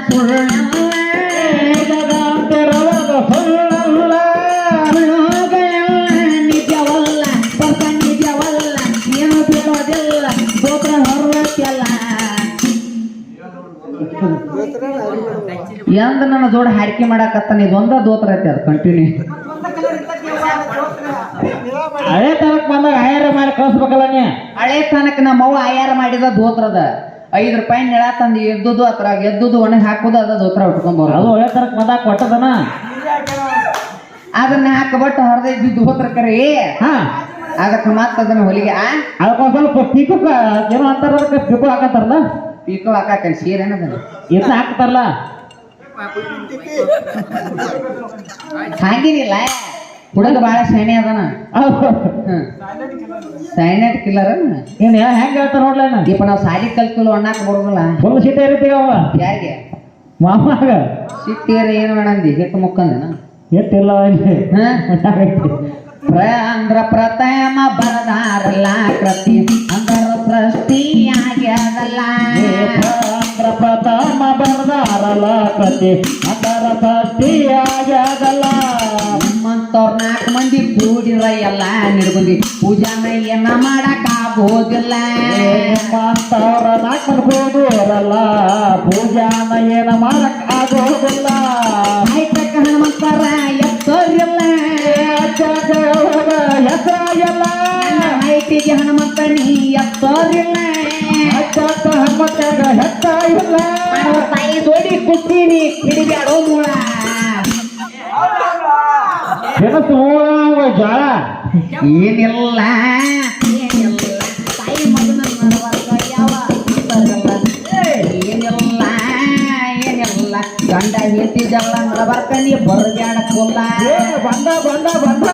ಸುಳ್ಳಲ್ಲ ಜಗತ್ತಿರುವುದು ಸುಳ್ಳಲ್ಲ ಸುಳ್ಳುಗಳೆಲ್ಲ ನಿಜವಲ್ಲ ಹೊಸ ನಿಜವಲ್ಲ ಏನು ಬಿಡೋದಿಲ್ಲ ಗೋತ್ರ ಹೊರತೆಲ್ಲ ಎಂದ ನನ್ನ ಜೋಡ ಹಾಡಿಕೆ ಮಾಡಾಕತ್ತಾನ ಇದೊಂದ ದೋತ್ರ ಐತಿ ಅದು ಕಂಟಿನ್ಯೂ ಹಳೆ ತನಕ ಬಂದಾಗ ಹೈಯರ್ ಮಾಡಿ ಕಳ್ಸ್ಬೇಕಲ್ಲ ನೀ ಹಳೆ ತನಕ ನಮ್ಮವ್ವ ಆಯಾರ ಮಾಡಿದ ದೋತ್ರದ 5 ರೂಪಾಯಿ ನೆಳ ತಂದು ಎದ್ದುದು ಅದ್ರಾಗ ಎದ್ದುದು ಒಣಗಿ ಹಾಕುದು ಅದ ದೋತ್ರ ಉಟ್ಕೊಂಬರು ಅದು ಹಳೆ ತನಕ ಬಂದಾಗ ಕೊಟ್ಟದನ ಅದನ್ನ ಹಾಕಬಟ್ಟು ಹೊರದ ಇದ್ದಿದ್ದು ದೋತ್ರ ಕರೆ ಹಾ ಅದಕ್ಕೆ ಮತ್ತ ಅದನ್ನ ಹೊಲಿಗೆ ಅದಕ್ಕೊಂದ್ ಸ್ವಲ್ಪ ಪೀಕು ಏನೋ ಅಂತಾರ ಅದಕ್ಕೆ ಪೀಕು ಹಾಕತ್ತಾರಲ್ಲ ಪೀಕೋ ಹಾಕಾಕ ಸೀರೆನದ ಇದನ್ನ ಹಾಕ್ತಾರಲ್ಲ ಹಾಗೇನಿಲ್ಲ ಹುಡುಗ ಬಾಳ ಶಾಣೆ ಅದಾನ ಸೈಲೆಂಟ್ ಕಿಲ್ಲರ್ ಏನ್ ಹೆಂಗ್ ಹೇಳ್ತಾರ ನೋಡ್ಲೇನ ದೀಪ ನಾವು ಸಾಲಿ ಕಲ್ಕಲು ಅಣ್ಣಾಕ ಬರೋದಿಲ್ಲ ಫುಲ್ ಸಿಟಿ ಇರ್ತೀವಿ ಅವ ಯಾರಿಗೆ ಮಾಮಾಗ ಸಿಟ್ಟಿಯರ ಏನು ಮಾಡಂದಿ ಹಿಟ್ಟು ಮುಕ್ಕಂದನ ಎಷ್ಟಿಲ್ಲ ಅಂದ್ರ ಪ್ರಥಮ ಬರದಾರಲ್ಲ ಕೃತಿ ಅಂದ್ರ ಸೃಷ್ಟಿಯಾಗ್ಯದಲ್ಲ ಅಂದ್ರ ಪ್ರಥಮ ಬರ್ದಾರಲ್ಲ ಕತಿ ಅದರ ಸೃಷ್ಟಿಯಾಗ್ಯದಲ್ಲ ನಿಮ್ಮಂತವ್ರ 4 ಮಂದಿ ಕೂಡಿರ ಎಲ್ಲ ನಿರ್ಬಂದಿ ಪೂಜಾನ ಏನ ಮಾಡಕ್ ಆಗೋದಿಲ್ಲ ನಿಮ್ಮಂತವ್ರ 4 ಮಂದಿ ಕೂಡಿರಲ್ಲ ಪೂಜಾನ ಏನ ಮಾಡಕ್ ಆಗೋದಿಲ್ಲ ಆಯ್ತಕ್ಕ ಹನುಮಂತರ ಎತ್ತೋರಿಲ್ಲ ಹೆಸರಾಗಲ್ಲ ಐಟಿಗೆ ಹನುಮಂತ ನೀ ಎತ್ತೋರಿಲ್ಲ ಹನುಮಂತಾಗ ಹೆತ್ತ ಇಲ್ಲ ತಾಯಿ ಜೋಡಿ ಕುತ್ತೀನಿ ಹಿಡಿಬ್ಯಾಡೋ ಮೂಳ ಕೆಲಸ ಜಾಳ ಏನಿಲ್ಲ ತಾಯಿ ಮಗನ ಯಾವ ಏನಿಲ್ಲ ಏನಿಲ್ಲ ಗಂಡ ಹೆಂಡತಿ ಜಗಳ ನಡಬಾರ್ಕ ನೀ ಬರಬ್ಯಾಡ ಕೊಲ್ಲ ಬಂದ